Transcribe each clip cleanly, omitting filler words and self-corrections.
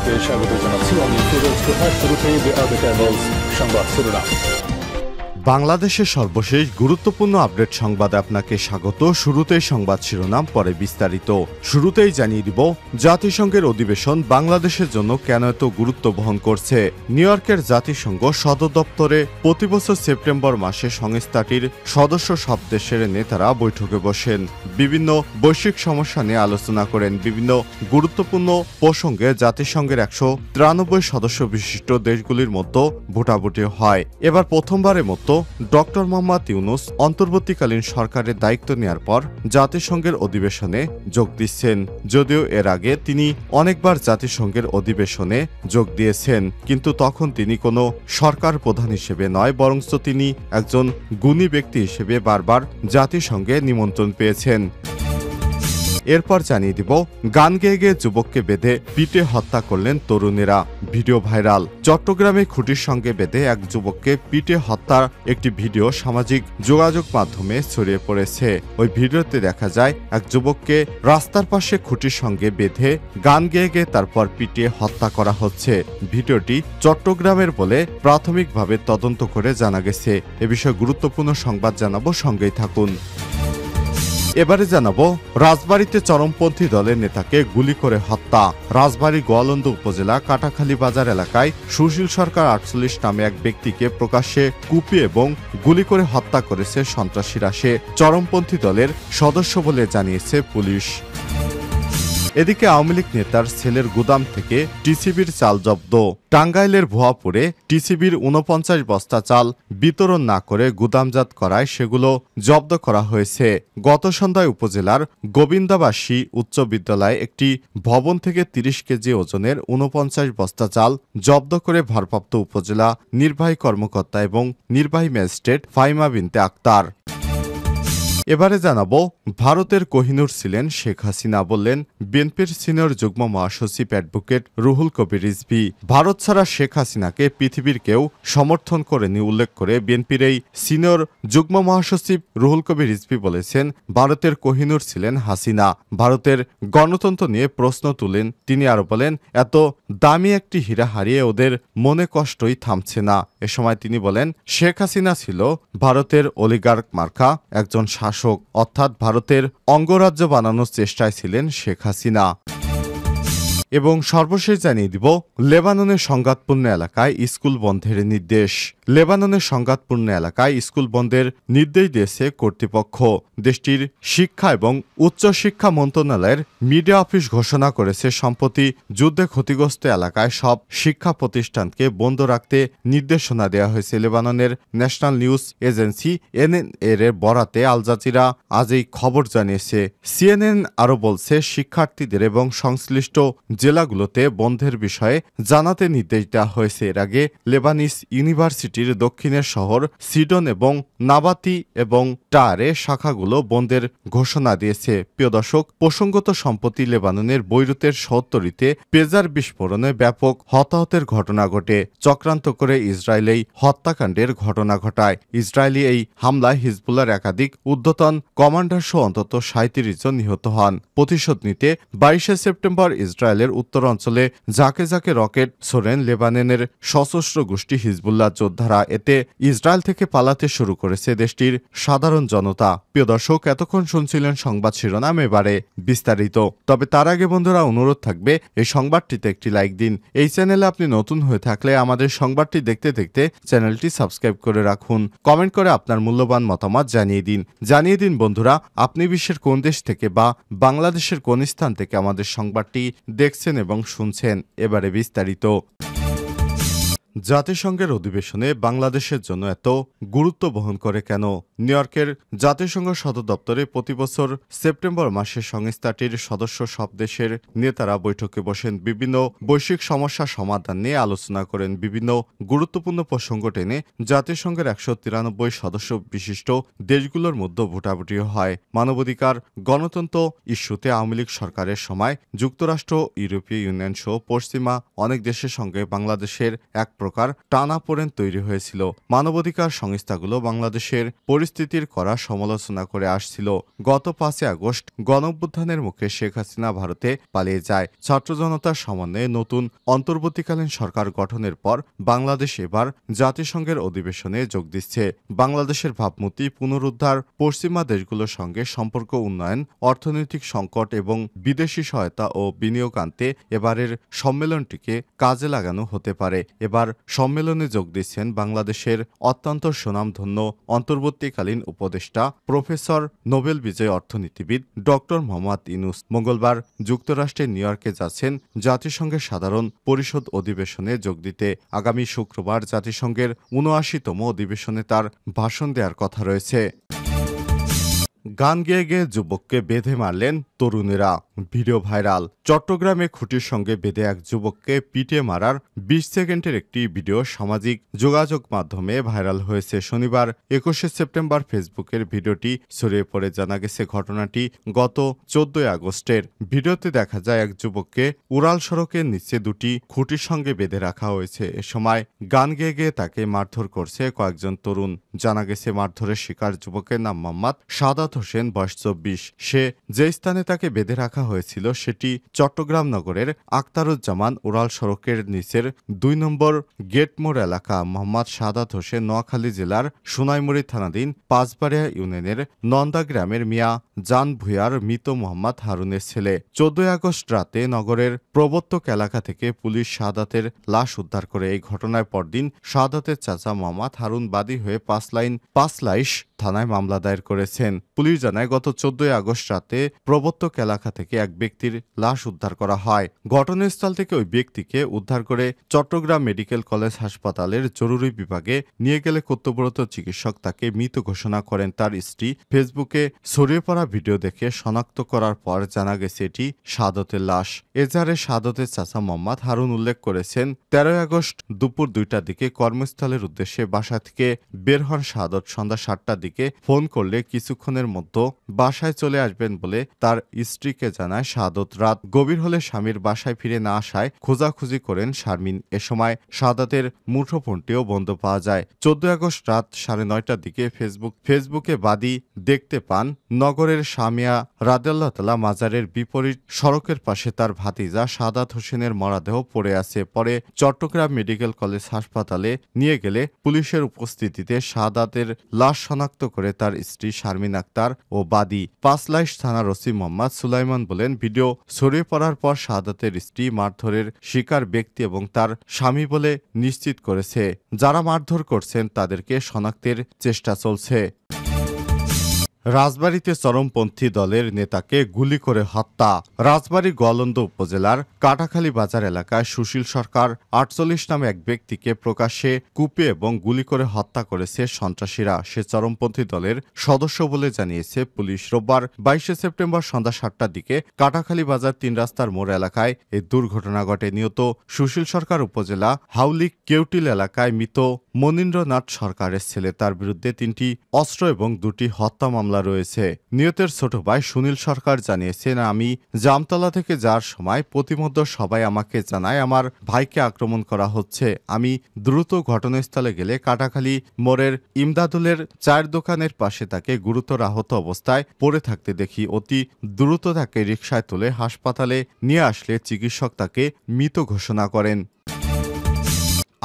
সবাইকে স্বাগত জানাচ্ছি। আমি ফিরোজ তোহার। শুরুতেই সংবাদ শিরোনাম। বাংলাদেশের সর্বশেষ গুরুত্বপূর্ণ আপডেট সংবাদে আপনাকে স্বাগত। শুরুতেই সংবাদ শিরোনাম, পরে বিস্তারিত। শুরুতেই জানিয়ে দিব জাতিসংঘের অধিবেশন বাংলাদেশের জন্য কেন এত গুরুত্ব বহন করছে। নিউ ইয়র্কের জাতিসংঘ সদর দপ্তরে প্রতিবছর সেপ্টেম্বর মাসে সংস্থাটির সদস্য সব দেশের নেতারা বৈঠকে বসেন, বিভিন্ন বৈশ্বিক সমস্যা নিয়ে আলোচনা করেন। বিভিন্ন গুরুত্বপূর্ণ প্রসঙ্গে জাতিসংঘের 193 সদস্য বিশিষ্ট দেশগুলির মধ্যে ভোটাভুটি হয়। এবার প্রথমবারের মতো ডক্টর মোহাম্মদ ইউনূস অন্তর্বর্তীকালীন সরকারের দায়িত্ব নেয়ার পর জাতিসংঘের অধিবেশনে যোগ দিচ্ছেন। যদিও এর আগে তিনি অনেকবার জাতিসংঘের অধিবেশনে যোগ দিয়েছেন, কিন্তু তখন তিনি কোনো সরকার প্রধান হিসেবে নয়, বরঞ্চ তিনি একজন গুণী ব্যক্তি হিসেবে বারবার জাতিসংঘে নিমন্ত্রণ পেয়েছেন। এরপর জানিয়ে দিব গান গেয়ে গেয়ে যুবককে বেঁধে পিটে হত্যা করলেন তরুণেরা, ভিডিও ভাইরাল। চট্টগ্রামে খুঁটির সঙ্গে বেঁধে এক যুবককে পিটে হত্যার একটি ভিডিও সামাজিক যোগাযোগ মাধ্যমে ছড়িয়ে পড়েছে। ওই ভিডিওতে দেখা যায় এক যুবককে রাস্তার পাশে খুঁটির সঙ্গে বেঁধে গান গেয়ে গেয়ে তারপর পিটিয়ে হত্যা করা হচ্ছে। ভিডিওটি চট্টগ্রামের বলে প্রাথমিকভাবে তদন্ত করে জানা গেছে। এ বিষয়ে গুরুত্বপূর্ণ সংবাদ জানাবো, সঙ্গেই থাকুন। এবারে জানাবো রাজবাড়ীতে চরমপন্থী দলের নেতাকে গুলি করে হত্যা। রাজবাড়ী গোয়ালন্দ উপজেলা কাটাখালী বাজার এলাকায় সুশীল সরকার 48 নামে এক ব্যক্তিকে প্রকাশ্যে কুপিয়ে এবং গুলি করে হত্যা করেছে সন্ত্রাসীরা। সে চরমপন্থী দলের সদস্য বলে জানিয়েছে পুলিশ। এদিকে আওয়ামী লীগ নেতার ছেলের গুদাম থেকে টিসিবির চাল জব্দ। টাঙ্গাইলের ভুয়াপুরে টিসিবির 49 বস্তা চাল বিতরণ না করে গুদামজাত করায় সেগুলো জব্দ করা হয়েছে। গত সন্ধ্যায় উপজেলার গোবিন্দাবাসী উচ্চ বিদ্যালয়ে একটি ভবন থেকে 30 কেজি ওজনের 49 বস্তা চাল জব্দ করে ভারপ্রাপ্ত উপজেলা নির্বাহী কর্মকর্তা এবং নির্বাহী ম্যাজিস্ট্রেট ফাইমা বিনতে আক্তার। এবারে জানাবো ভারতের কোহিনূর ছিলেন শেখ হাসিনা, বললেন বিএনপির সিনিয়র যুগ্ম মহাসচিব অ্যাডভোকেট রুহুল কবির রিজভী। ভারত ছাড়া শেখ হাসিনাকে পৃথিবীর কেউ সমর্থন করেনি উল্লেখ করে বিএনপির এই সিনিয়র যুগ্ম মহাসচিব রুহুল কবির রিজভী বলেছেন ভারতের কোহিনূর ছিলেন হাসিনা। ভারতের গণতন্ত্র নিয়ে প্রশ্ন তুলেন তিনি, আরো বলেন এত দামি একটি হীরা হারিয়ে ওদের মনে কষ্টই থামছে না। এ সময় তিনি বলেন শেখ হাসিনা ছিল ভারতের অলিগার্ক মার্কা একজন শাসক, অর্থাৎ ভারতের অঙ্গরাজ্য বানানোর চেষ্টায় ছিলেন শেখ হাসিনা। এবং সর্বশেষ জানিয়ে দিব লেবাননের সংঘাতপূর্ণ এলাকায় স্কুল বন্ধের নির্দেশ। লেবাননের সংঘাতপূর্ণ এলাকায় স্কুল বন্ধের নির্দেশ দিয়েছে কর্তৃপক্ষ। দেশটির শিক্ষা এবং উচ্চশিক্ষা মন্ত্রণালয়ের মিডিয়া অফিস ঘোষণা করেছে সম্প্রতি যুদ্ধে ক্ষতিগ্রস্ত এলাকায় সব শিক্ষা প্রতিষ্ঠানকে বন্ধ রাখতে নির্দেশনা দেওয়া হয়েছে। লেবাননের ন্যাশনাল নিউজ এজেন্সি এনএনএর বরাতে আল জাজিরা আজ এই খবর জানিয়েছে। সিএনএন আরও বলছে শিক্ষার্থীদের এবং সংশ্লিষ্ট জেলাগুলোতে বন্ধের বিষয়ে জানাতে নির্দেশ দেওয়া হয়েছে। এর আগে লেবানিস ইউনিভার্সিটির দক্ষিণের শহর সিডন এবং নাবাতি এবং টায়ারে শাখাগুলো বন্ধের ঘোষণা দিয়েছে। প্রিয় দর্শক, প্রসঙ্গত সম্প্রতি লেবাননের বৈরুতের শহরতলিতে পেজার বিস্ফোরণে ব্যাপক হতাহতের ঘটনা ঘটে। চক্রান্ত করে ইসরায়েল এই হত্যাকাণ্ডের ঘটনা ঘটায়। ইসরায়েলি এই হামলায় হিজবুল্লাহর একাধিক ঊর্ধ্বতন কমান্ডার সহ অন্তত 37 জন নিহত হন। প্রতিশোধ নিতে 22 সেপ্টেম্বর ইসরায়েলের উত্তর অঞ্চলে ঝাঁকে ঝাঁকে রকেট ছোড়েন লেবাননের সশস্ত্র গোষ্ঠী হিজবুল্লাহ যোদ্ধারা। এতে ইসরায়েল থেকে পালাতে শুরু করেছে দেশটির সাধারণ জনতা। প্রিয় দর্শক, এতক্ষণ শুনছিলেন সংবাদ শিরোনাম, এবারে বিস্তারিত। তবে তার আগে বন্ধুরা অনুরোধ থাকবে এই সংবাদটিতে একটি লাইক দিন। এই চ্যানেলে আপনি নতুন হয়ে থাকলে আমাদের সংবাদটি দেখতে দেখতে চ্যানেলটি সাবস্ক্রাইব করে রাখুন। কমেন্ট করে আপনার মূল্যবান মতামত জানিয়ে দিন বন্ধুরা আপনি বিশ্বের কোন দেশ থেকে বা বাংলাদেশের কোন স্থান থেকে আমাদের সংবাদটি দেখছেন এবং শুনছেন। এবারে বিস্তারিত। জাতিসংঘের অধিবেশনে বাংলাদেশের জন্য এত গুরুত্ব বহন করে কেন? নিউ ইয়র্কের জাতিসংঘ সদর দপ্তরে প্রতিবছর সেপ্টেম্বর মাসে সংস্থাটির সদস্য সব দেশের নেতারা বৈঠকে বসেন, বিভিন্ন বৈশ্বিক সমস্যা সমাধান নিয়ে আলোচনা করেন। বিভিন্ন গুরুত্বপূর্ণ প্রসঙ্গ টেনে জাতিসংঘের 193 সদস্য বিশিষ্ট দেশগুলোর মধ্যে ভোটাভুটি হয়। মানবাধিকার, গণতন্ত্র ইস্যুতে আওয়ামী লীগ সরকারের সময় যুক্তরাষ্ট্র, ইউরোপীয় ইউনিয়ন সহ পশ্চিমা অনেক দেশের সঙ্গে বাংলাদেশের এক প্রকার টানাপোড়েন তৈরি হয়েছিল। মানবাধিকার সংস্থাগুলো বাংলাদেশের পরিস্থিতির কড়া সমালোচনা করে আসছিল। গত 5 আগস্ট গণঅভ্যুত্থানের মুখে শেখ হাসিনা ভারতে পালিয়ে যায়। ছাত্র জনতার সমন্বয়ে নতুন অন্তর্বর্তীকালীন সরকার গঠনের পর বাংলাদেশ এবার জাতিসংঘের অধিবেশনে যোগ দিচ্ছে। বাংলাদেশের ভাবমূর্তি পুনরুদ্ধার, পশ্চিমা দেশগুলোর সঙ্গে সম্পর্ক উন্নয়ন, অর্থনৈতিক সংকট এবং বিদেশি সহায়তা ও বিনিয়োগ আনতে এবারের সম্মেলনটিকে কাজে লাগানো হতে পারে। এবার সম্মেলনে যোগ দিচ্ছেন বাংলাদেশের অত্যন্ত সুনামধন্য অন্তর্বর্তীকালীন উপদেষ্টা প্রফেসর নোবেল বিজয়ী অর্থনীতিবিদ ডক্টর মোহাম্মদ ইউনূস। মঙ্গলবার যুক্তরাষ্ট্রের নিউ ইয়র্কে যাচ্ছেন জাতিসংঘের সাধারণ পরিষদ অধিবেশনে যোগ দিতে। আগামী শুক্রবার জাতিসংঘের ৭৯তম অধিবেশনে তার ভাষণ দেওয়ার কথা রয়েছে। গান গেয়ে গেয়ে যুবককে বেঁধে মারলেন তরুণেরা, ভিডিও ভাইরাল। চট্টগ্রামে খুঁটির সঙ্গে বেঁধে এক যুবককে পিটিয়ে মারার ২০ সেকেন্ডের একটি ভিডিও সামাজিক যোগাযোগ মাধ্যমে ভাইরাল হয়েছে। শনিবার ২১শে সেপ্টেম্বর ফেসবুকের ভিডিওটি ছড়িয়ে পড়ে। জানা গেছে ঘটনাটি গত ১৪ আগস্টের। ভিডিওতে দেখা যায় এক যুবককে উড়াল সড়কের নিচে দুটি খুঁটির সঙ্গে বেঁধে রাখা হয়েছে। এ সময় গান গেয়ে গেয়ে তাকে মারধর করছে কয়েকজন তরুণ। জানা গেছে মারধরের শিকার যুবকের নাম মোহাম্মদ সাদাত হোসেন, বয়স ২৪। সে যে স্থানে তাকে বেঁধে রাখা হয়েছিল সেটি চট্টগ্রাম নগরের আখতারুজ্জামান উড়াল সড়কের নিচের ২ নম্বর গেটমোড় এলাকা। মোহাম্মদ সাদাত হোসেন নোয়াখালী জেলার সোনাইমুড়ি থানাধীন পাঁচবাড়িয়া ইউনিয়নের নন্দা গ্রামের মিয়া জান ভুঁইয়ার মৃত মোহাম্মদ হারুনের ছেলে। ১৪ আগস্ট রাতে নগরের প্রবর্তক এলাকা থেকে পুলিশ সাদাতের লাশ উদ্ধার করে। এই ঘটনার পরদিন সাদাতের চাচা মোহাম্মদ হারুন বাদী হয়ে পাঁচলাইশ থানায় মামলা দায়ের করেছেন। পুলিশ জানায় গত ১৪ আগস্ট রাতে প্রবর্তক এলাকা থেকে এক ব্যক্তির লাশ উদ্ধার করা হয়। ঘটনাস্থল থেকে ওই ব্যক্তিকে উদ্ধার করে চট্টগ্রাম মেডিকেল কলেজ হাসপাতালের জরুরি বিভাগে নিয়ে গেলে কর্তব্যরত চিকিৎসক তাকে মৃত ঘোষণা করেন। তার স্ত্রী ফেসবুকে ছড়িয়ে পড়া ভিডিও দেখে শনাক্ত করার পর জানা গেছে এটি সাদতের লাশ। এজাহারে সাদতের চাচা মোহাম্মদ হারুন উল্লেখ করেছেন, ১৩ আগস্ট দুপুর ২টার দিকে কর্মস্থলের উদ্দেশ্যে বাসা থেকে বের হন সাদত। সন্ধ্যা ৭টার দিকে ফোন করলে কিছুক্ষণের মধ্যে বাসায় চলে আসবেন বলে তার স্ত্রীকে জানায় সাদত। রাত গভীর হলে স্বামীর বাসায় ফিরে না আসায় খোঁজাখুঁজি করেন শারমিন। এ সময় সাদাতের মুঠোফোনটিও বন্ধ পাওয়া যায়। ১৪ আগস্ট রাত ৯:৩০টার দিকে ফেসবুকে বাদী দেখতে পান নগরের শামিয়া রাদিয়াল্লাহু তাআলা মাজারের বিপরীত সড়কের পাশে তার ভাতিজা সাদাত হোসেনের মরদেহ পড়ে আছে। পরে চট্টগ্রাম মেডিকেল কলেজ হাসপাতালে নিয়ে গেলে পুলিশের উপস্থিতিতে সাদাতের লাশ শনাক্ত করে তার স্ত্রী শারমিন আক্তার ও বাদী পাঁচলাইশ থানার ওসি মোহাম্মদ সুলাইমান বলেন, ভিডিও ছড়িয়ে পড়ার পর সাদাতের স্ত্রী মারধরের শিকার ব্যক্তি এবং তার স্বামী বলে নিশ্চিত করেছে। যারা মারধর করছেন তাদেরকে শনাক্তের চেষ্টা চলছে। রাজবাড়ীতে চরমপন্থী দলের নেতাকে গুলি করে হত্যা। রাজবাড়ী গোয়ালন্দ উপজেলার কাটাখালী বাজার এলাকায় সুশীল সরকার ৪৮ নামে এক ব্যক্তিকে প্রকাশ্যে কুপিয়ে এবং গুলি করে হত্যা করেছে সন্ত্রাসীরা। সে চরমপন্থী দলের সদস্য বলে জানিয়েছে পুলিশ। রোববার ২২শে সেপ্টেম্বর সন্ধ্যা ৭টার দিকে কাটাখালী বাজার ৩ রাস্তার মোড় এলাকায় এই দুর্ঘটনা ঘটে। নিহত সুশীল সরকার উপজেলা হাউলি কেউটিল এলাকায় মৃত মনীন্দ্রনাথ সরকারের ছেলে। তার বিরুদ্ধে ৩টি অস্ত্র এবং ২টি হত্যা মামলা রয়েছে। নিহতের ছোট ভাই সুনীল সরকার জানিয়েছেন, আমি জামতলা থেকে যাওয়ার সময় প্রতিমধ্যে সবাই আমাকে জানায় আমার ভাইকে আক্রমণ করা হচ্ছে। আমি দ্রুত ঘটনাস্থলে গেলে কাটাখালী মোড়ের ইমদাদুলের চায়ের দোকানের পাশে তাকে গুরুতর আহত অবস্থায় পড়ে থাকতে দেখি। অতি দ্রুত তাকে রিকশায় তুলে হাসপাতালে নিয়ে আসলে চিকিৎসক তাকে মৃত ঘোষণা করেন।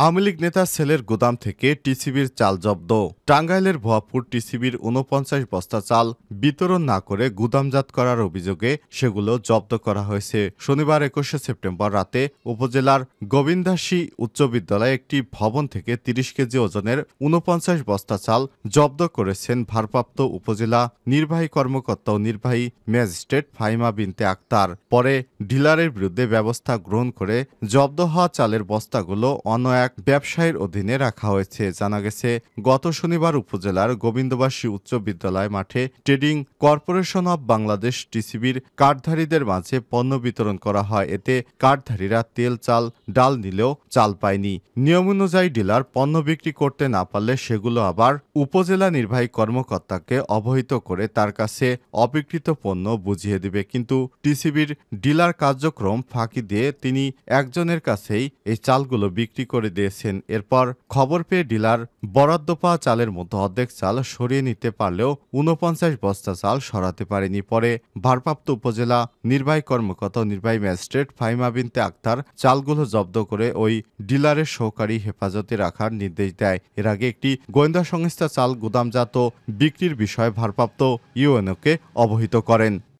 আওয়ামী লীগ নেতার ছেলের গোদাম থেকে টিসিবির চাল জব্দ। টাঙ্গাইলের ভুয়াপুর টিসিবির ৪৯ বস্তা চাল বিতরণ না করে গুদামজাত করার অভিযোগে সেগুলো জব্দ করা হয়েছে। শনিবার ২১শে সেপ্টেম্বর রাতে উপজেলার গোবিন্দাসী উচ্চ বিদ্যালয়ে একটি ভবন থেকে ৩০ কেজি ওজনের ৪৯ বস্তা চাল জব্দ করেছেন ভারপ্রাপ্ত উপজেলা নির্বাহী কর্মকর্তা ও নির্বাহী ম্যাজিস্ট্রেট ফাহিমা বিনতে আক্তার। পরে ডিলারের বিরুদ্ধে ব্যবস্থা গ্রহণ করে জব্দ হওয়া চালের বস্তাগুলো অন্য এক ব্যবসায়ীর অধীনে রাখা হয়েছে। জানা গেছে গত শনিবার শনিবার উপজেলার গোবিন্দবাসী উচ্চ বিদ্যালয় মাঠে ট্রেডিং কর্পোরেশন অব বাংলাদেশ টিসিবির কার্ডধারীদের মাঝে পণ্য বিতরণ করা হয়। এতে কার্ডধারীরা তেল, চাল, ডাল নিলেও চাল পায়নি। নিয়ম অনুযায়ী ডিলার পণ্য বিক্রি করতে না পারলে সেগুলো আবার উপজেলা নির্বাহী কর্মকর্তাকে অবহিত করে তার কাছে অবিকৃত পণ্য বুঝিয়ে দিবে। কিন্তু টিসিবির ডিলার কার্যক্রম ফাঁকি দিয়ে তিনি একজনের কাছেই এই চালগুলো বিক্রি করে দিয়েছেন। এরপর খবর পেয়ে ডিলার বরাদ্দ পাওয়া চালের মধ্যে অর্ধেক চাল সরিয়ে নিতে পারলেও ৪৯ বস্তা চাল সরাতে পারেনি। পরে ভারপ্রাপ্ত উপজেলা নির্বাহী কর্মকর্তা ও নির্বাহী ম্যাজিস্ট্রেট ফাহিমা বিনতে আক্তার চালগুলো জব্দ করে ওই ডিলারের সহকারী হেফাজতে রাখার নির্দেশ দেয়। এর আগে একটি গোয়েন্দা সংস্থা চাল গুদামজাত বিক্রির বিষয়ে ভারপ্রাপ্ত ইউএনওকে অবহিত করেন।